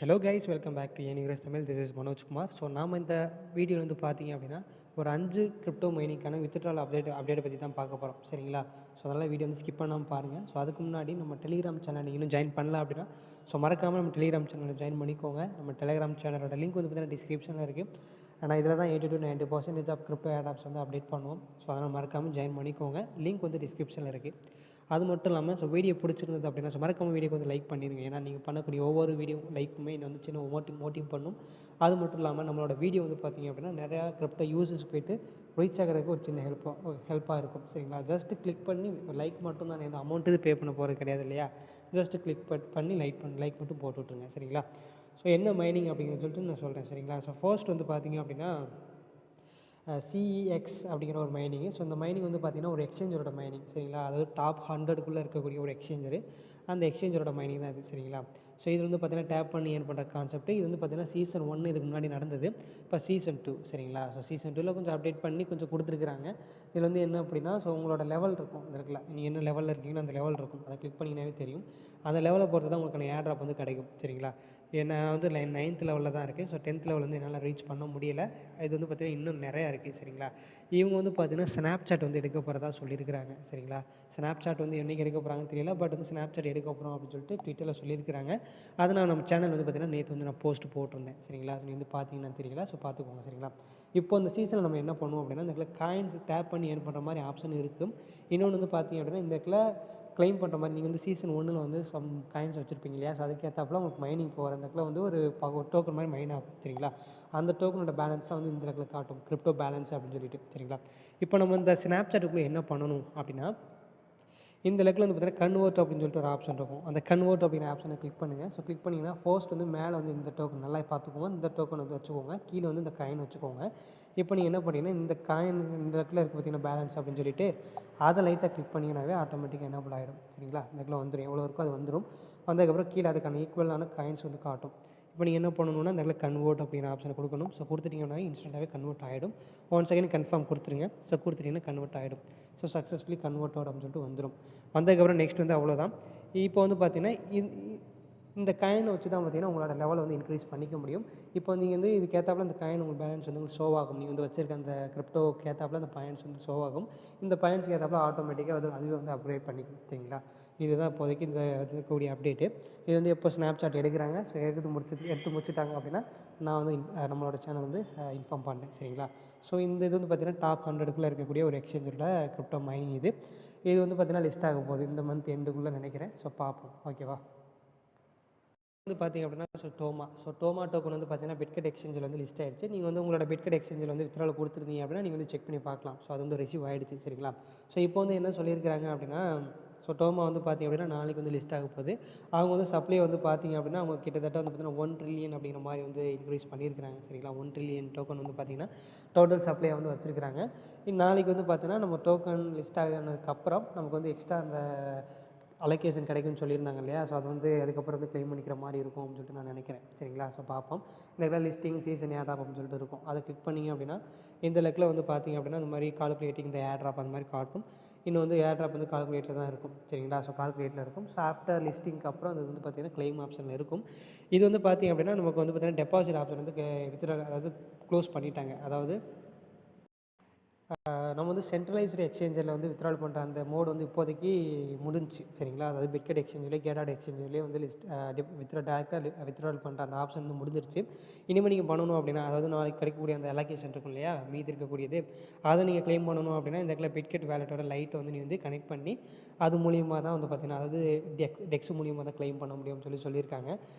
Hello guys, welcome back to Anigrus Tamil. This is Manoj Kumar. So நாம் இந்த வீடியோவில் வந்து பார்த்தீங்க அப்படின்னா ஒரு 5 கிரிப்டோ மைனிங்கான வித்ட்ரால் அப்டேட்டை பற்றி தான் பார்க்க போகிறோம். சரிங்களா? ஸோ அதனால் வீடியோ வந்து ஸ்கிப் பண்ணாமல் பாருங்கள். ஸோ அதுக்கு முன்னாடி நம்ம டெலிகிராம் சேனல் நீங்கள் இன்னும் ஜாயின் பண்ணல அப்படின்னா மறக்காமல் நம்ம டெலிகிராம் சேனலில் ஜாயின் பண்ணிக்கோங்க. நம்ம டெலிகிராம் சேனலோட லிங்க் வந்து பார்த்தீங்கன்னா டிஸ்கிரிப்ஷனில் இருக்குது. ஆனால் இதில் தான் 80 to 90% ஆஃப் கிரிப்டோ ஆப்ஸ் வந்து அப்டேட் பண்ணுவோம். ஸோ அதனால் மறக்காமல் ஜாயின் பண்ணிக்கோங்க. லிங்க் வந்து டிஸ்கிரிப்ஷனில் இருக்குது. அது மட்டும் இல்லாமல் வீடியோ பிடிச்சிருந்தது அப்படின்னா மறக்காமல் வீடியோக்கு வந்து லைக் பண்ணிடுங்க. ஏன்னா நீங்கள் பண்ணக்கூடிய ஒவ்வொரு வீடியோ லைக்குமே இன்னும் வந்து சின்ன மோட்டிவ் பண்ணும். அது மட்டும் இல்லாமல் நம்மளோட வீடியோ வந்து பார்த்திங்க அப்படின்னா நிறையா கிரிப்டோ யூசர்ஸ் போய்ட்டு ரீச் ஆகிறதுக்கு ஒரு சின்ன ஹெல்ப்பாக இருக்கும். சரிங்களா? ஜஸ்ட்டு கிளிக் பண்ணி லைக் மட்டும் தான், எந்த அமௌண்ட்டு பே பண்ண போகிறது கிடையாது இல்லையா? ஜஸ்ட்டு கிளிக் பண்ணி லைக் மட்டும் போட்டு விட்ருங்க. சரிங்களா? ஸோ என்ன மைனிங் அப்படிங்கிறது சொல்லிட்டு நான் சொல்கிறேன். சரிங்களா? ஸோ ஃபர்ஸ்ட் வந்து பார்த்திங்க அப்படின்னா CEX அப்படிங்கிற ஒரு மைனிங்கு. ஸோ இந்த மைனிங் வந்து பார்த்திங்கன்னா ஒரு எக்ஸ்சேஞ்சரோட மைனிங். சரிங்களா? அதாவது டாப் 100க்குள்ளே இருக்கக்கூடிய ஒரு எக்ஸ்சேஞ்சரு. அந்த எக்ஸ்சேஞ்சரோட மைனிங் தான் இது. சரிங்களா? ஸோ இது வந்து பார்த்திங்கன்னா டேப் பண்ணி ஏர்ன் பண்ணுற கான்செப்ட். இது வந்து பார்த்திங்கன்னா சீசன் 1 இதுக்கு முன்னாடி நடந்தது. இப்போ சீசன் 2. சரிங்களா? ஸோ சீசன் 2ல் கொஞ்சம் அப்டேட் பண்ணி கொஞ்சம் கொடுத்துருக்குறாங்க. இதில் வந்து என்ன அப்படின்னா உங்களோட லெவல் இருக்கும். இந்த இருக்குல்ல, நீங்கள் என்ன லெவலில் இருக்கீங்களோ அந்த லெவல் இருக்கும். அதை கிளிக் பண்ணிங்கனாவே தெரியும். அந்த லெவலை பொறுத்து தான் உங்களுக்கான ஏர் ட்ராப் வந்து கிடைக்கும். சரிங்களா? நான் வந்து 9th லெவலில் தான் இருக்குது. ஸோ 10th லெவல் வந்து என்னால் ரீச் பண்ண முடியலை. இது வந்து பார்த்திங்கன்னா இன்னும் நிறையா இருக்குது. சரிங்களா? இவங்க வந்து பார்த்திங்கன்னா ஸ்னாப்சாட் வந்து எடுக்க போகிறதா சொல்லியிருக்கிறாங்க. சரிங்களா? ஸ்னாப்சாட் வந்து என்றைக்கு எடுக்க போகிறாங்கன்னு தெரியல. பட் வந்து ஸ்னாப்சாட் எடுக்க போகிறோம் அப்படின்னு சொல்லிட்டு ட்விட்டரில் சொல்லியிருக்கிறாங்க. அதை நான் நம்ம சேனல் வந்து பார்த்திங்கன்னா நேற்று வந்து நான் போஸ்ட் போட்டிருந்தேன். சரிங்களா? நீ வந்து பார்த்தீங்கன்னா தெரியல. ஸோ பார்த்துக்கோங்க. சரிங்களா? இப்போ இந்த சீசனில் நம்ம என்ன பண்ணுவோம் அப்படின்னா இந்த இடத்துல காயின்ஸ் டேப் பண்ணி ஏர்ன் பண்ணுற மாதிரி ஆப்ஷன் இருக்கும். இன்னொன்று வந்து பார்த்திங்க அப்படின்னா இந்த இடத்துல க்ளைம் பண்ணுற மாதிரி நீங்கள் வந்து சீசன் 1ல் வந்து சம் காயின்ஸ் வச்சுருப்பீங்க இல்லையா? ஸோ அதுக்கேற்றாப்புல உங்களுக்கு மைனிங் போகிற அந்த இடத்துல வந்து ஒரு டோக்கன் மாதிரி மைன் ஆகும். சரிங்களா? அந்த டோக்கனோட பேலன்ஸ்லாம் வந்து இந்த இடத்துல காட்டும், கிரிப்டோ பேலன்ஸ் அப்படின்னு சொல்லிட்டு. சரிங்களா? இப்போ நம்ம இந்த ஸ்னாப்சாட்டுக்குள்ளே என்ன பண்ணணும் அப்படின்னா இந்த லெக்கில் வந்து பார்த்தீங்கன்னா கன்வெர்ட் அப்படின்னு சொல்லிட்டு ஒரு ஆப்ஷன் இருக்கும். அந்த கன்வெர்ட் அப்படிங்கிற ஆப்ஷனை கிளிக் பண்ணுங்கள். ஸோ கிளிக் பண்ணிங்கன்னா ஃபர்ஸ்ட் வந்து மேலே வந்து இந்த டோக்கன் நல்லா பார்த்துக்கோங்க. இந்த டோக்கன் வந்து வச்சுக்கோங்க. கீழே வந்து இந்த காயின் வச்சுக்கோங்க. இப்போ நீங்கள் என்ன பண்ணிங்கன்னா இந்த காயின் இந்த இடத்துல இருக்குது பார்த்தீங்கன்னா பேலன்ஸ் அப்படின்னு சொல்லிட்டு அதை லைட்டாக கிளிக் பண்ணிங்கனாவே ஆட்டோமேட்டிக்காக எனேபிள் ஆகிடும். சரிங்களா? இந்த இடத்துல வந்துடும், எவ்வளோ இருக்கோ அது வந்துடும். வந்ததுக்கப்புறம் கீழே அதுக்கான ஈக்குவலான காயின்ஸ் வந்து காட்டும். இப்போ நீங்கள் என்ன பண்ணணும்னா இந்த இடத்துல கன்வெர்ட் அப்படிங்கிற ஆப்ஷனை கொடுக்கணும். ஸோ கொடுத்துட்டிங்கன்னா இன்ஸ்டண்ட்டாகவே கன்வெர்ட் ஆகிடும். 1 செகண்ட் கன்ஃபார்ம் கொடுத்துருங்க. ஸோ கொடுத்துட்டிங்கன்னா கன்வெர்ட் ஆகிடும். ஸோ சக்ஸஸ்ஃபுல்லி கன்வெர்ட் அப்படின்னு சொல்லிட்டு வந்துடும். வந்ததுக்கப்புறம் நெக்ஸ்ட் வந்து அவ்வளோதான். இப்போ வந்து பார்த்திங்கன்னா இந்த காயினை வச்சு தான் பார்த்திங்கன்னா உங்களோட லெவலை வந்து இன்க்ரீஸ் பண்ணிக்க முடியும். இப்போ நீங்கள் வந்து இதுக்கேற்றாப்புல இந்த காயின் உங்களுக்கு பேலன்ஸ் வந்து உங்களுக்கு ஷோ ஆகும். நீங்கள் வந்து வச்சிருக்க அந்த கிரிப்டோக்கு ஏற்றாப்புல அந்த பாயிண்ட்ஸ் வந்து ஷோ ஆகும். இந்த பாயிண்ட்ஸ்க்கு ஏற்றாப்புல ஆட்டோமேட்டிக்காக அதுவே வந்து அப்கிரேட் பண்ணிக்கும். சரிங்களா? இதுதான் இப்போதைக்கு இந்த இருக்கக்கூடிய அப்டேட்டு. இது வந்து எப்போ ஸ்னாப்சாட் எடுக்கிறாங்க, ஸோ எடுத்து முடிச்சுட்டாங்க அப்படின்னா நான் வந்து நம்மளோட சேனல் வந்து இன்ஃபார்ம் பண்ணுறேன். சரிங்களா? ஸோ இந்த இது வந்து பார்த்திங்கன்னா டாப் 100க்குள்ளே இருக்கக்கூடிய ஒரு எக்ஸ்சேஞ்சோட கிரிப்டோ மைனிங் இது. இது வந்து பார்த்திங்கன்னா லிஸ்ட் ஆக போகுது இந்த மந்த் எண்டுக்குள்ளே நினைக்கிறேன். ஸோ பார்ப்போம். ஓகேவா? வந்து பார்த்திங்க அப்படின்னா டோமா டோக்கன் வந்து பார்த்திங்கன்னா பிட்கெட் எக்ஸ்சேஞ்சில் வந்து லிஸ்ட் ஆகிடுச்சு. நீங்கள் வந்து உங்களோட பிட்கெட் எக்ஸ்சேஞ்சில் வந்து வித்ட்ரால் கொடுத்துருந்தீங்க அப்படின்னா நீங்கள் வந்து செக் பண்ணி பார்க்கலாம். ஸோ அது வந்து ரிசீவ் ஆகிடுச்சு. சரிங்களா? ஸோ இப்போ வந்து என்ன சொல்லியிருக்கிறாங்க அப்படின்னா டோமா வந்து பார்த்திங்க அப்படின்னா நாளைக்கு வந்து லிஸ்ட் ஆக போகுது. அவங்க வந்து சப்ளை வந்து பார்த்திங்க அப்படின்னா அவங்க கிட்டத்தட்ட வந்து பார்த்திங்கன்னா 1 ட்ரில்லியன் அப்படிங்கிற மாதிரி வந்து இன்க்ரீஸ் பண்ணியிருக்கிறாங்க. சரிங்களா? 1 ட்ரில்லியன் டோக்கன் வந்து பார்த்திங்கன்னா டோட்டல் சப்ளை வந்து வச்சுருக்கிறாங்க. நாளைக்கு வந்து பார்த்திங்கன்னா நம்ம டோக்கன் லிஸ்ட் ஆகினதுக்கப்புறம் நமக்கு வந்து எக்ஸ்ட்ரா அந்த அலோகேஷன் கிடைக்கும்னு சொல்லியிருந்தாங்க இல்லையா? ஸோ அது வந்து அதுக்கப்புறம் வந்து க்ளைம் பண்ணிக்கிற மாதிரி இருக்கும் அப்படின்னு சொல்லிட்டு நான் நினைக்கிறேன். சரிங்களா? ஸோ பார்ப்போம். இந்த இடத்துல லிஸ்டிங் சீசன் ஏர் ட்ராப் அப்படின்னு சொல்லிட்டு இருக்கும். அதை கிளிக் பண்ணிங்க அப்படின்னா இந்த லெக்கில் வந்து பார்த்திங்க அப்படின்னா இந்த மாதிரி கால்குலேட்டிங் இந்த ஏர் ட்ராப் அந்த மாதிரி காட்டும். இன்னும் வந்து ஏர் ட்ராப் வந்து கால்குலேட்டில் தான் இருக்கும். சரிங்களா? ஸோ கால்குலேட்டில் இருக்கும். ஸோ ஆஃப்டர் லிஸ்டிங்க்கு அப்புறம் அது வந்து பார்த்திங்கன்னா க்ளைம் ஆப்ஷனில் இருக்கும். இது வந்து பார்த்திங்க அப்படின்னா நமக்கு வந்து பார்த்திங்கன்னா டெபாசிட் ஆப்ஷன் வந்து அதாவது க்ளோஸ் பண்ணிட்டாங்க. அதாவது நம்ம வந்து சென்ட்ரலைஸ்டு எக்ஸ்சேஞ்சில் வந்து வித்ட்ரால் பண்ணுற அந்த மோடு வந்து இப்போதைக்கு முடிஞ்சிச்சு. சரிங்களா? அதாவது பிட்கெட் எக்ஸ்சேஞ்சில் கேடாட் எக்ஸ்சேஞ்சிலே வந்து டேரெக்டாக வித்ட்ரால் பண்ணுற அந்த ஆப்ஷன் வந்து முடிஞ்சிருச்சு. இனிமேல் நீங்கள் பண்ணணும் அப்படின்னா அதாவது நாளைக்கு கிடைக்கக்கூடிய அந்த அலோகேஷன் இருக்கும் இல்லையா? மீதி இருக்கக்கூடியது அதை நீங்கள் க்ளைம் பண்ணணும் அப்படின்னா இந்த இடத்துல பிட்கெட் வேலட்டோட லைட்டை வந்து நீ வந்து கனெக்ட் பண்ணி அது மூலியமாக தான் வந்து பார்த்திங்கன்னா அதாவது டெக்ஸ் மூலியமாக தான் க்ளைம் பண்ண முடியும்னு சொல்லியிருக்காங்க.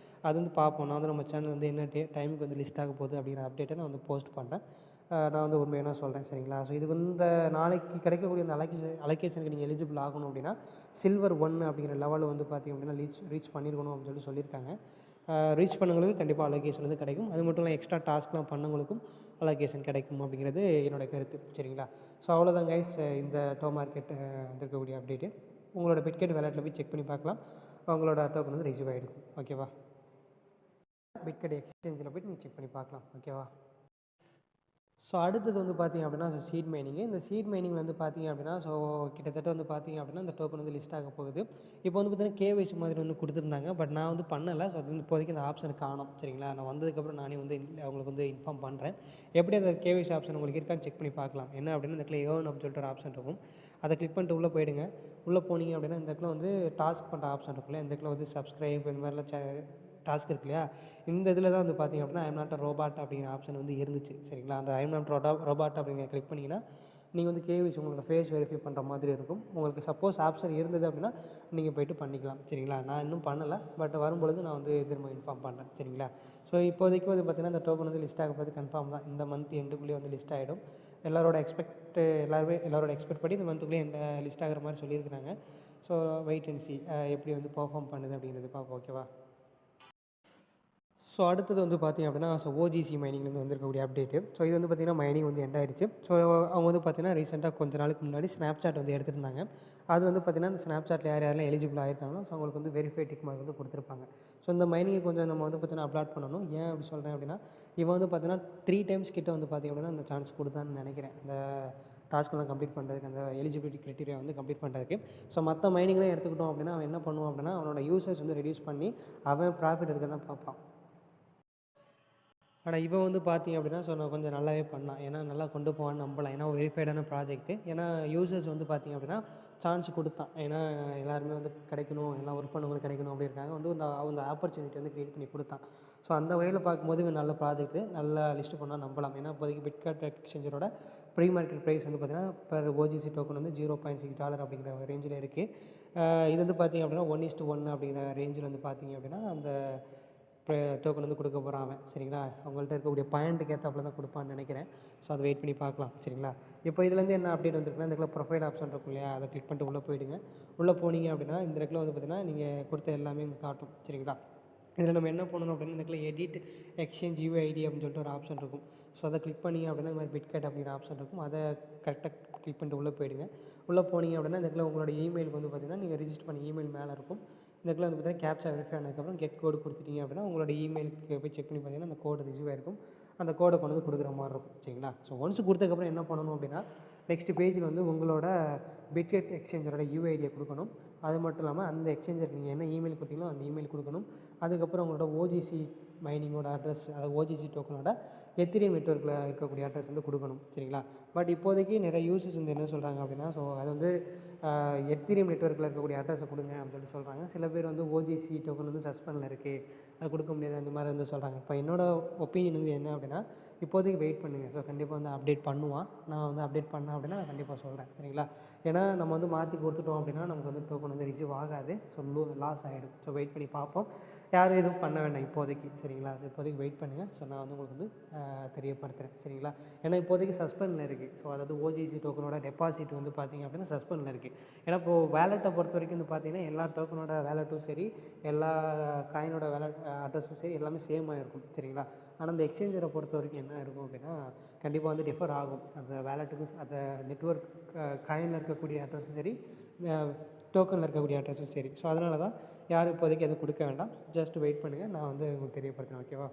அது வந்து பார்ப்போம். நான் வந்து நம்ம சேனல் வந்து என்ன டைமுக்கு வந்து லிஸ்ட் ஆக போகுது அப்படிங்கிற அப்டேட்டை நான் வந்து போஸ்ட் பண்ணுறேன். நான் வந்து உண்மையாக சொல்கிறேன். சரிங்களா? ஸோ இது இந்த நாளைக்கு கிடைக்கக்கூடிய அந்த அலோகேஷனுக்கு நீங்கள் எலிஜிபிள் ஆகணும் அப்படின்னா சில்வர் 1 அப்படிங்கிற லெவலில் வந்து பார்த்திங்க அப்படின்னா ரீச் பண்ணியிருக்கணும் அப்படின்னு சொல்லியிருக்காங்க. ரீச் பண்ணவங்களுக்கு கண்டிப்பாக அலோகேஷன் வந்து கிடைக்கும். அது மட்டும் இல்லை எக்ஸ்ட்ரா டாஸ்க்லாம் பண்ணவங்களுக்கும் அலோகேஷன் கிடைக்கும் அப்படிங்கிறது என்னோடய கருத்து. சரிங்களா? ஸோ அவ்வளோதான் கைஸ், இந்த டோ மார்க்கெட் வந்திருக்கக்கூடிய அப்டேட்டு. உங்களோட பிட்கெட் வேலெட்டில் போய் செக் பண்ணி பார்க்கலாம். உங்களோட டோக்கன் வந்து ரிசீவ் ஆகிடும். ஓகேவா? பிட்கெட் எக்ஸ்சேஞ்சில் போய்ட்டு நீங்கள் செக் பண்ணி பார்க்கலாம். ஓகேவா? ஸோ அடுத்தது வந்து பார்த்திங்க அப்படின்னா சீட் மைனிங்கு. இந்த சீட் மைனிங் வந்து பார்த்திங்க அப்படின்னா கிட்டத்தட்ட வந்து பார்த்திங்க அப்படின்னா இந்த டோக்கன் வந்து லிஸ்ட் ஆக போகுது. இப்போ வந்து பார்த்திங்கன்னா கேஒய்சி மாதிரி வந்து கொடுத்துருந்தாங்க. பட் நான் வந்து பண்ணலை. ஸோ அது வந்து இப்போதைக்கு அந்த ஆப்ஷன் காணோம். சரிங்களா, நான் வந்ததுக்கப்புறம் நானே வந்து அவங்களுக்கு வந்து இன்ஃபார்ம் பண்ணுறேன். எப்படி அந்த கேஒய்சி ஆப்ஷன் உங்களுக்கு இருக்கான்னு செக் பண்ணி பார்க்கலாம். என்ன அப்படின்னா இந்த இடத்துல ஏர்ன் அப்படின்னு சொல்லிட்டு ஒரு ஆப்ஷன் இருக்கும். அதை கிளிக் பண்ணிட்டு உள்ளே போயிடுங்க. உள்ளே போனீங்க அப்படின்னா இந்த இடத்துல வந்து டாஸ்க் பண்ணுற ஆப்ஷன் இருக்குல்ல, இந்த இடத்துல வந்து சப்ஸ்கிரைப் இந்த மாதிரிலாம் டாஸ்க் இருக்கு இல்லையா, இந்த இதில் தான் வந்து பார்த்திங்க அப்படின்னா ஐம் நாட் அ ரோபாட் அப்படிங்கிற ஆப்ஷன் வந்து இருந்துச்சு. சரிங்களா, அந்த ஐம் நாட் ரோபாட் அப்படிங்கிற கிளிக் பண்ணிங்கன்னா நீங்கள் வந்து கேவிசி உங்களோட ஃபேஸ் வெரிஃபை பண்ணுற மாதிரி இருக்கும். உங்களுக்கு சப்போஸ் ஆப்ஷன் இருந்தது அப்படின்னா நீங்கள் போய்ட்டு பண்ணிக்கலாம். சரிங்களா, நான் இன்னும் பண்ணலை. பட் வரும்பொழுது நான் வந்து திரும்ப இன்ஃபார்ம் பண்ணுறேன். சரிங்களா, ஸோ இப்போதைக்கு வந்து பார்த்திங்கன்னா இந்த டோக்கன் வந்து லிஸ்ட் ஆக போது கன்ஃபார்ம் தான். இந்த மந்த் எண்டுக்குள்ளேயே வந்து லிஸ்ட் ஆகிடும். எல்லாரோட எக்ஸ்பெக்ட் படி இந்த மந்த்துக்குள்ளேயே லிஸ்ட் ஆகிற மாதிரி சொல்லியிருக்கிறாங்க. ஸோ வெயிட் அண்ட் சி எப்படி வந்து பெர்ஃபார்ம் பண்ணுது அப்படிங்கிறது பார்ப்போம். ஓகேவா. ஸோ அடுத்தது வந்து பார்த்திங்க அப்படின்னா ஓஜிசி மைனிங்லேருந்து வந்திருக்கக்கூடிய அப்டேட்டு. ஸோ இது வந்து பார்த்திங்கன்னா மைனிங் வந்து எண்ட் ஆயிடுச்சு. ஸோ அவங்க வந்து பார்த்திங்கன்னா ரீசெண்டாக கொஞ்ச நாளுக்கு முன்னாடி ஸ்னாப்சாட் வந்து எடுத்துருந்தாங்க. அது வந்து பார்த்திங்கன்னா அந்த ஸ்னாப்சாட்டில் யாரெல்லாம் எலிஜிபிள் ஆகிருக்காங்களோ ஸோ அவங்களுக்கு வந்து வெரிஃபை டிக் மார்க் வந்து கொடுத்துருப்பாங்க. ஸோ இந்த மைனிங்கை கொஞ்சம் நம்ம வந்து பார்த்திங்கன்னா அப்லாட் பண்ணணும். ஏன் அப்படி சொல்கிறேன் அப்படின்னா இவன் வந்து பார்த்திங்கன்னா 3 டைம்ஸ் கிட்ட வந்து பார்த்திங்க அப்படின்னா அந்த சான்ஸ் கொடுத்தான்னு நினைக்கிறேன். அந்த டாஸ்க்கெல்லாம் கம்ப்ளீட் பண்ணுறதுக்கு, அந்த எலிஜிபிலிட்டி க்ரைட்டீரியா வந்து கம்ப்ளீட் பண்ணுறதுக்கு. ஸோ மற்ற மைனிங்லாம் எடுத்துக்கிட்டோம் அப்படின்னா அவன் என்ன பண்ணுவான் அப்படின்னா அவனோட யூசர்ஸ் வந்து ரெடியூஸ் பண்ணி அவன் ப்ராஃபிட் எடுக்க தான் பார்ப்பான். ஆனால் இவன் வந்து பார்த்திங்க அப்படின்னா நான் கொஞ்சம் நல்லாவே பண்ணான். ஏன்னா நல்லா கொண்டு போவான்னு நம்பலாம். ஏன்னா வெரிஃபைடான ப்ராஜெக்ட்டு. ஏன்னா யூசர்ஸ் வந்து பார்த்திங்க அப்படின்னா சான்ஸ் கொடுத்தான். ஏன்னா எல்லாருமே வந்து கிடைக்கணும், எல்லாம் ஒர்க் பண்ணவங்களுக்கு கிடைக்கணும் அப்படிங்கிறதுக்காக வந்து அந்த ஆப்பர்ச்சுனிட்டி வந்து க்ரியேட் பண்ணி கொடுத்தான். ஸோ அந்த வகையில் பார்க்கும்போது இவன் நல்ல ப்ராஜெக்ட்டு, நல்லா லிஸ்ட்டு பண்ணால் நம்பலாம். ஏன்னா இப்போதைக்கு பிட்கார்ட் எக்ஸ்சேஞ்சரோட ப்ரீ மார்க்கெட் ப்ரைஸ் வந்து பார்த்திங்கன்னா பெர் ஓஜிசி டோக்கன் வந்து $0.6 அப்படிங்கிற ரேஞ்சில் இருக்குது. இது வந்து பார்த்திங்க அப்படின்னா 1:1 அப்படிங்கிற ரேஞ்சில் வந்து பார்த்திங்க அப்படின்னா அந்த டோக்கன் வந்து கொடுக்க போகிறான் அவன். சரிங்களா, அவங்கள்ட்ட இருக்கக்கூடிய பாயிண்ட்டுக்கு ஏற்றாப்புல தான் கொடுப்பான்னு நினைக்கிறேன். ஸோ அதை வெயிட் பண்ணி பார்க்கலாம். சரிங்களா, இப்போ இதுலேருந்து என்ன அப்டேட் வந்திருக்குன்னா இந்த இடத்துல ப்ரொஃபைல் ஆப்ஷன் இருக்கும் இல்லையா, அதை கிளிக் பண்ணிட்டு உள்ளே போயிடுங்க. உள்ளே போனீங்க அப்படின்னா இந்த இடத்துல வந்து பார்த்திங்கன்னா நீங்கள் கொடுத்த எல்லாமே இங்கே காட்டும். சரிங்களா, இதில் நம்ம என்ன பண்ணணும் அப்படின்னா இந்த இடத்துல எடிட் எக்ஸ்சேஞ்ச் யூஐடி அப்படின்னு சொல்லிட்டு ஒரு ஆப்ஷன் இருக்கும். ஸோ அதை கிளிக் பண்ணிங்க அப்படின்னா இந்த மாதிரி பிட்கார்ட் அப்படிங்கிற ஆப்ஷன் இருக்கும். அதை கரெக்டாக கிளிக் பண்ணிட்டு உள்ளே போயிடுங்க. உள்ளே போனீங்க அப்படின்னா இந்த இடத்துல உங்களோட இமெயிலுக்கு வந்து பார்த்திங்கன்னா நீங்கள் ரிஜிஸ்டர் பண்ண இமெயில் மேலே இருக்கும். இந்த இடத்துல வந்து பார்த்திங்கன்னா கேப்சா வெரிஃபை ஆனதுக்கப்புறம் கெட் கோடு கொடுத்துட்டீங்க அப்படின்னா உங்களோட இமெயிலுக்கு போய் செக் பண்ணி பார்த்தீங்கன்னா அந்த கோடு ரிசீவ் ஆகிருக்கும். அந்த கோடை கொண்டு வந்து கொடுக்குற மாதிரி இருக்கும். சரிங்களா, ஸோ ஒன்ஸ் கொடுத்ததுக்கப்புறம் என்ன பண்ணணும் அப்படின்னா நெக்ஸ்ட் பேஜில் வந்து உங்களோட பிட்கெட் எக்ஸ்சேஞ்சரோட யூஐடியை கொடுக்கணும். அது மட்டும் இல்லாமல் அந்த எக்ஸ்சேஞ்சர் நீங்கள் என்ன இமெயில் கொடுத்தீங்களோ அந்த இமெயில் கொடுக்கணும். அதுக்கப்புறம் உங்களோட ஓஜிசி மைனிங்கோட அட்ரஸ், அதாவது ஓஜிசி டோக்கனோட எத்திரியம் நெட்வொர்க்கில் இருக்கக்கூடிய அட்ரஸ் வந்து கொடுக்கணும். சரிங்களா, பட் இப்போதைக்கு நிறைய யூசர்ஸ் வந்து என்ன சொல்கிறாங்க அப்படின்னா அது வந்து எத்திரியம் நெட்வொர்க்கில் இருக்கக்கூடிய அட்ரஸை கொடுங்க அப்படின்னு சொல்லிட்டு சொல்கிறாங்க. சில பேர் வந்து ஓஜிசி டோக்கன் வந்து சஸ்பெண்டில் இருக்குது, அது கொடுக்க முடியாது அந்த மாதிரி வந்து சொல்கிறாங்க. இப்போ என்னோடய ஒப்பீனியன் வந்து என்ன அப்படின்னா இப்போதைக்கு வெயிட் பண்ணுங்கள். ஸோ கண்டிப்பாக வந்து அப்டேட் பண்ணுவான். நான் வந்து அப்டேட் பண்ணேன் அப்படின்னா நான் கண்டிப்பாக சொல்கிறேன். சரிங்களா, ஏன்னா நம்ம வந்து மாற்றி கொடுத்துட்டோம் அப்படின்னா நமக்கு வந்து டோக்கன் வந்து ரிசீவ் ஆகாது. ஸோ லாஸ் ஆகிடும். ஸோ வெயிட் பண்ணி பார்ப்போம். யாரும் எதுவும் பண்ண வேண்டாம் இப்போதைக்கு. சரிங்களா, ஸோ இப்போதைக்கு வெயிட் பண்ணுங்கள். ஸோ நான் வந்து உங்களுக்கு வந்து தெரியப்படுத்துகிறேன். சரிங்களா, ஏன்னா இப்போதைக்கு சஸ்பெண்டில் இருக்குது. ஸோ அதாவது ஓஜிசி டோக்கனோட டெபாசிட் வந்து பார்த்திங்க அப்படின்னா சஸ்பெண்டில் இருக்குது. ஏன்னா இப்போது வேலெட்டை பொறுத்த வரைக்கும் வந்து பார்த்திங்கன்னா எல்லா டோக்கனோட வேலெட்டும் சரி, எல்லா காயினோட வேலெட் அட்ரஸும் சரி எல்லாமே சேமாக இருக்கும். சரிங்களா, ஆனால் அந்த எக்ஸ்சேஞ்சரை பொறுத்த வரைக்கும் என்ன இருக்கும் அப்படின்னா கண்டிப்பாக வந்து டிஃபர் ஆகும். அந்த வேலெட்டுக்கும் அந்த நெட்வொர்க் காயினில் இருக்கக்கூடிய அட்ரஸும் சரி, டோக்கனில் இருக்கக்கூடிய அட்ரஸும் சரி. ஸோ அதனால தான் யாரும் இப்போதைக்கு எதுவும் கொடுக்க வேண்டாம். ஜஸ்ட் வெயிட் பண்ணுங்கள். நான் வந்து உங்களுக்கு தெரியப்படுத்துகிறேன். ஓகேவா.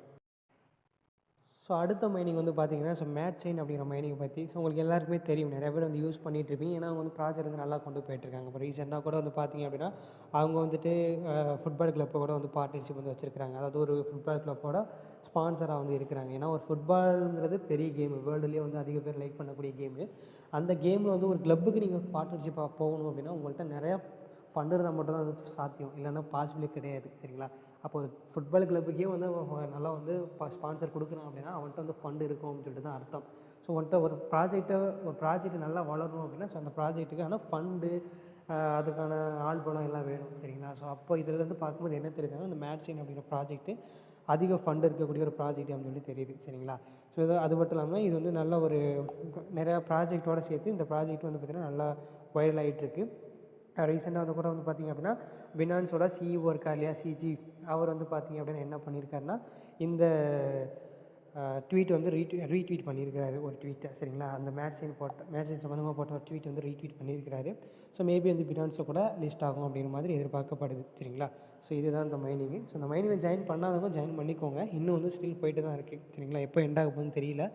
ஸோ அடுத்த மைனிங் வந்து பார்த்திங்கன்னா மேட் செயின் அப்படிங்கிற மைனிங் பற்றி உங்களுக்கு எல்லாருக்குமே தெரியும். நிறைய பேர் வந்து யூஸ் பண்ணிகிட்ருப்பீங்க. ஏன்னா அவங்க வந்து ப்ராஜெக்ட் வந்து நல்லா கொண்டு போயிட்டுருக்காங்க. இப்போ ரீசெண்டாக கூட வந்து பார்த்திங்க அப்படின்னா அவங்க வந்துட்டு ஃபுட்பால் கிளப்பை கூட வந்து பார்ட்னர்ஷிப் வந்து வச்சுருக்காங்க. அதாவது ஒரு ஃபுட்பால் கிளப்போட ஸ்பான்சராக வந்து இருக்கிறாங்க. ஏன்னா ஒரு ஃபுட்பாலுங்கிறது பெரிய கேமு, வேர்ல்டுலேயே வந்து அதிக பேர் லைக் பண்ணக்கூடிய கேமு. அந்த கேமில் வந்து ஒரு கிளப்புக்கு நீங்கள் பார்ட்னர்ஷிப்பாக போகணும் அப்படின்னா உங்கள்கிட்ட நிறையா ஃபண்ட் இருந்தால் மட்டும் தான் அது சாத்தியம், இல்லைன்னா பாசிபிளே கிடையாது. சரிங்களா, அப்போ ஒரு ஃபுட்பால் கிளப்புக்கே வந்து நல்லா வந்து ஸ்பான்சர் கொடுக்குறான் அப்படின்னா அவன்கிட்ட வந்து ஃபண்டு இருக்கும் அப்படின்னு சொல்லிட்டு தான் அர்த்தம். ஸோ வந்துட்டு ஒரு ப்ராஜெக்ட் நல்லா வளரணும் அப்படின்னா ஸோ அந்த ப்ராஜெக்ட்டுக்கான ஃபண்டு, அதுக்கான ஆள் பலம் எல்லாம் வேணும். சரிங்களா, ஸோ அப்போ இதிலேருந்து பார்க்கும்போது என்ன தெரியுதுன்னா இந்த மேட் செயின் அப்படிங்கிற ப்ராஜெக்ட்டு அதிக ஃபண்டு இருக்கக்கூடிய ஒரு ப்ராஜெக்ட் அப்படின்னு சொல்லி தெரியுது. சரிங்களா, ஸோ இது அது மட்டும் இல்லாமல் இது வந்து நல்ல ஒரு நிறையா ப்ராஜெக்டோடு சேர்த்து இந்த ப்ராஜெக்ட் வந்து பார்த்திங்கன்னா நல்லா வைரல் ஆகிட்டுருக்கு. ரீசெண்டாக வந்து கூட வந்து பார்த்திங்க அப்படின்னா பினான்ஸோட சிஇஓ இருக்கார் இல்லையா, சிஜி, அவர் வந்து பார்த்திங்க அப்படின்னா என்ன பண்ணியிருக்காருன்னா இந்த ட்வீட் வந்து ரீட்வீட் பண்ணியிருக்கிறாரு ஒரு ட்வீட்டை. சரிங்களா, அந்த மேட் செயின் சம்மந்தமாக போட்ட ஒரு ட்வீட் வந்து ரீட்வீட் பண்ணியிருக்கிறாரு. ஸோ மேபி வந்து பினான்ஸை கூட லிஸ்ட் ஆகும் அப்படிங்கிற மாதிரி எதிர்பார்க்கப்படுது. சரிங்களா, ஸோ இதுதான் இந்த மைனிங்கு. ஸோ இந்த மைனிங்கில் ஜாயின் பண்ணாதவங்க ஜாயின் பண்ணிக்கோங்க. இன்னும் வந்து ஸ்டில் போயிட்டு தான் இருக்குது. சரிங்களா, எப்போ எண்ட் ஆக போகுதுன்னு தெரியல.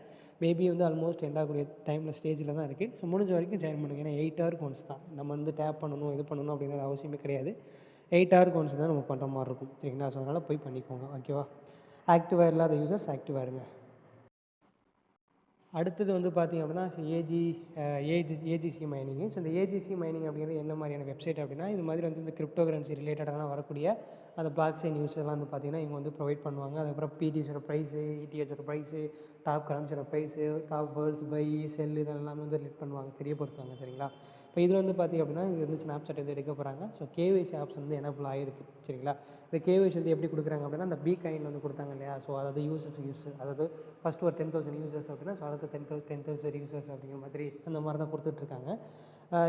மேபி வந்து ஆல்மோஸ்ட் எண்ட் ஆகக்கூடிய டைமில் ஸ்டேஜில் தான் இருக்குது. ஸோ முடிஞ்ச வரைக்கும் ஜாயின் பண்ணுங்கள். ஏன்னா 8 ஹவருக்கு ஒன்ஸ் தான் நம்ம வந்து டேப் பண்ணணும் இது பண்ணணும் அப்படிங்கிற அவசியமே கிடையாது. 8 ஹவருக்கு ஒன்ஸ் தான் நம்ம பண்ணுற மாதிரி இருக்கும். சரிங்களா? ஸோ அதனால் போய் பண்ணிக்கோங்க. ஓகேவா? ஆக்டிவாக இல்லாத யூசர்ஸ் ஆக்டிவாக இருங்க. அடுத்தது வந்து பார்த்திங்க அப்படின்னா ஏஜிசி மைனிங்கு. ஸோ இந்த ஏஜிசி மைனிங் அப்படிங்கிறது என்ன மாதிரியான வெப்சைட் அப்படின்னா, இது மாதிரி வந்து இந்த கிரிப்டோ கரன்சி ரிலேட்டடான வரக்கூடிய அந்த பிளாக் செயின் நியூஸ் எல்லாம் வந்து பார்த்திங்கன்னா இவங்க வந்து ப்ரொவைட் பண்ணுவாங்க. அதுக்கப்புறம் பிடிஸோட ப்ரைஸு, இடிஹெச்சோட ப்ரைஸு, டாப் கரன்சியோட price, top worlds buy sell இதெல்லாமே வந்து ரிலேட் பண்ணுவாங்க, தெரியப்படுத்துவாங்க. சரிங்களா? இப்போ இதில் வந்து பார்த்திங்க அப்படின்னா இது வந்து ஸ்னாப்சாட் வந்து எடுக்க போகிறாங்க. ஸோ கேஒய்சி ஆப்ஷன் வந்து எனேபிள் ஆகிருக்கு. சரிங்களா? இந்த கேஒய்சி வந்து எப்படி கொடுக்குறாங்க அப்படின்னா, அந்த காயின் வந்து கொடுத்தாங்க இல்லையா? ஸோ அதாவது யூஸ் அதாவது ஃபஸ்ட்டு ஒரு 10,000 யூசர்ஸ் அப்படின்னா, ஸோ அடுத்த 10,000 யூசர்ஸ் அப்படிங்கிற மாதிரி அந்த மாதிரி தான் கொடுத்துட்ருக்காங்க.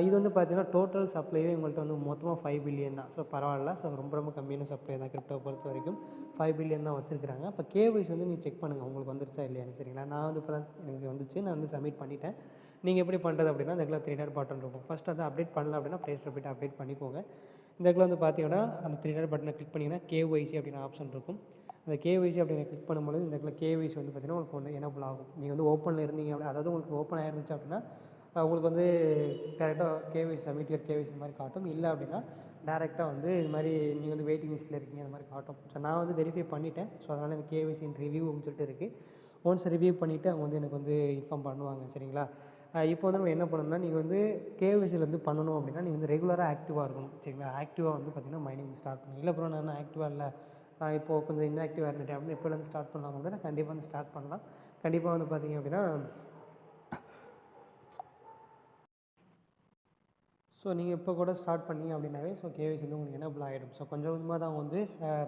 இது வந்து பார்த்திங்கன்னா டோட்டல் சப்ளைவே உங்கள்கிட்ட வந்து மொத்தமாக 5 பில்லியன் தான். ஸோ பரவாயில்ல. ஸோ ரொம்ப ரொம்ப கம்மியான சப்ளை தான் கிரிப்டோ பொறுத்த வரைக்கும். 5 பில்லியன் தான் வச்சுருக்காங்க. இப்போ கேஒய்சி வந்து நீங்கள் செக் பண்ணுங்கள் உங்களுக்கு வந்துருச்சா இல்லையான்னு. சரிங்களா? நான் வந்து இப்போ தான் எனக்கு வந்துச்சு, நான் வந்து சப்மிட் பண்ணிட்டேன். நீங்கள் எப்படி பண்ணுறது அப்படின்னா, இந்த இடத்துல 3 டாட் பட்டன் இருக்கும். ஃபஸ்ட் வந்து அப்டேட் பண்ணல அப்படின்னா ப்ளே ஸ்டோர் போய்ட்டு அப்டேட் பண்ணிக்கோங்க. இந்த இடத்துல வந்து பார்த்தீங்கன்னா அந்த 3 டாட் பட்டனை கிளிக் பண்ணிங்கன்னா கேஒய்சி அப்படின்னு ஆப்ஷன் இருக்கும். அந்த கேஒய்சி அப்படின்னு கிளிக் பண்ணும்போது இந்த இடத்துல கேஒய்சி வந்து பார்த்திங்கன்னா உங்களுக்கு ஒன்று எனேபிள் ஆகும். நீங்கள் வந்து ஓப்பனில் இருந்தீங்க அப்படி அதாவது உங்களுக்கு ஓப்பன் ஆகிருந்துச்சு அப்படின்னா உங்களுக்கு வந்து டேரெக்டாக கேஒய்சி சப்மிட் யுவர் கேஒய்சி இந்த மாதிரி காட்டும். இல்லை அப்படின்னா டேரெக்டாக வந்து இது மாதிரி நீங்கள் வந்து வெயிட்டிங் லிஸ்ட்டில் இருக்கீங்க அந்த மாதிரி காட்டும். ஸோ நான் வந்து வெரிஃபை பண்ணிவிட்டேன். ஸோ அதனால் இந்த கேஒய்சி இன் ரிவ்யூ அப்படின்னு சொல்லிட்டு இருக்குது. ஒன்ஸ் ரிவ்யூ பண்ணிவிட்டு அவங்க வந்து எனக்கு வந்து இன்ஃபார்ம் பண்ணுவாங்க. சரிங்களா? இப்போ வந்து நம்ம என்ன பண்ணணும்னா, நீங்கள் வந்து கேஒய்சியில் வந்து பண்ணணும் அப்படின்னா நீங்கள் வந்து ரெகுலராக ஆக்டிவாக இருக்கணும். சரிங்களா? ஆக்டிவாக வந்து பார்த்திங்கன்னா மைனிங் ஸ்டார்ட் பண்ணணும். இல்லை ப்ரோ நான் ஆக்டிவாக இல்லை, நான் இப்போது கொஞ்சம் இன்ஆக்டிவாக இருந்துட்டேன் அப்படின்னு எப்போலேருந்து ஸ்டார்ட் பண்ணலாம் அப்படின்னா கண்டிப்பாக வந்து ஸ்டார்ட் பண்ணலாம். கண்டிப்பாக வந்து பார்த்திங்க அப்படின்னா ஸோ நீங்கள் இப்போ கூட ஸ்டார்ட் பண்ணிங்க அப்படின்னாவே ஸோ கேஒய்சி வந்து உங்களுக்கு எனேபிள் ஆகிடும். ஸோ கொஞ்சம் கொஞ்சமாக தான் வந்து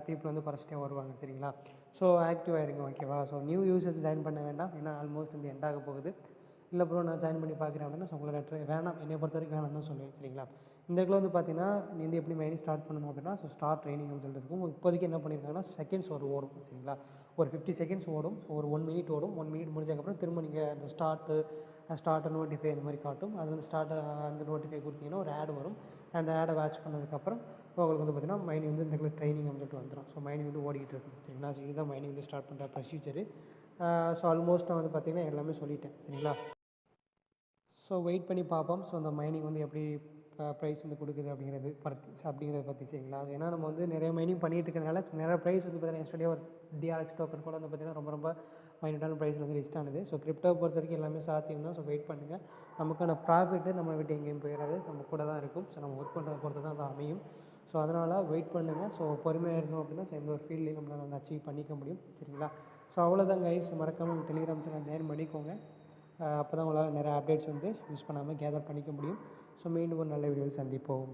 பீப்புள் வந்து குறைச்சிட்டே வருவாங்க. சரிங்களா? ஸோ ஆக்டிவாக இருங்க. ஓகேவா? ஸோ நியூ யூசர்ஸ் ஜாயின் பண்ண வேண்டாம். ஏன்னா ஆல்மோஸ்ட் வந்து எண்ட் ஆக போகுது. இல்லை ப்ரோ நான் ஜாயின் பண்ணி பார்க்குறேன் அப்படின்னா ஸோ உங்களை வேணாம், என்னை பொறுத்த வரைக்கும் வேணாம் தான் சொல்லுவேன். சரிங்களா? இந்த இடத்துல வந்து பார்த்தீங்கன்னா நீ வந்து எப்படி மைனிங் ஸ்டார்ட் பண்ணணும் அப்படின்னா ஸோ ஸ்டார்ட் ட்ரைனிங் அப்படின்னு சொல்லிட்டு இருக்கும். இப்போதைக்கு என்ன பண்ணியிருக்காங்கன்னா செகண்ட்ஸ் ஓடும். சரிங்களா? ஒரு 50 செகண்ட்ஸ் ஓடும். ஸோ ஒரு 1 மினிட் ஓடும். 1 மினிட் முடிஞ்சதுக்கப்புறம் திரும்ப நீங்கள் அந்த ஸ்டார்ட் நோட்டிஃபை அந்த மாதிரி காட்டும். அது வந்து அந்த நோட்டிஃபை கொடுத்தீங்கன்னா ஒரு ஆட் வரும். அந்த ஆடை வாட்ச் பண்ணதுக்கப்புறம் உங்களுக்கு வந்து பார்த்திங்கன்னா மைனிங் வந்து இந்த இடத்துல ட்ரைனிங் அப்படின்னு சொல்லிட்டு வந்துடும். ஸோ மைனிங் வந்து ஓடிக்கிட்டு இருக்கும். சரிங்களா? ஸோ இதுதான் மைனிங் வந்து ஸ்டார்ட் பண்ணுற ப்ரொசீஜரு. ஸோ ஆல்மோஸ்ட் நான் வந்து பார்த்திங்கன்னா எல்லாமே சொல்லிட்டேன். சரிங்களா? ஸோ வெயிட் பண்ணி பார்ப்போம். ஸோ அந்த மைனிங் வந்து எப்படி ப்ரைஸ் வந்து கொடுக்குது அப்படிங்கிறத பற்றி. சரிங்களா? ஏன்னா நம்ம வந்து நிறைய மைனிங் பண்ணிகிட்டு இருக்கிறதுனால நிறைய ப்ரைஸ் வந்து பார்த்திங்கன்னா எஸ்டர்டே ஒரு டிஆர்எக்ஸ் டோக்கன் கூட வந்து பார்த்திங்கன்னா ரொம்ப ரொம்ப மைனட்டான ப்ரைஸ் வந்து லிஸ்ட் ஆனது. ஸோ கிரிப்டோவை பொறுத்த வரைக்கும் எல்லாமே சாத்தியம் தான். ஸோ வெயிட் பண்ணுங்கள். நமக்கான ப்ராஃபிட்டு நம்மளை விட்டு எங்கேயும் போயிடாது, நம்ம கூட தான் இருக்கும். ஸோ நம்ம ஒர்க் பண்ணுறதை பொறுத்து தான் அது அமையும். ஸோ அதனால் வெயிட் பண்ணுங்கள். ஸோ பொறுமையாக இருந்தோம் அப்படின்னா எந்த ஒரு ஃபீல்ட்லையும் நம்மளால் வந்து அச்சீவ் பண்ணிக்க முடியும். சரிங்களா? ஸோ அவ்வளோதான் கைஸ். மறக்காமல் டெலிகிராம் சேனல் ஜாயின் பண்ணிக்கோங்க. அப்போ தான் உங்களால் நிறைய அப்டேட்ஸ் வந்து மிஸ் பண்ணாமல் கேதர் பண்ணிக்க முடியும். ஸோ மீண்டும் ஒரு நல்ல வீடியோவில் சந்திப்போம்.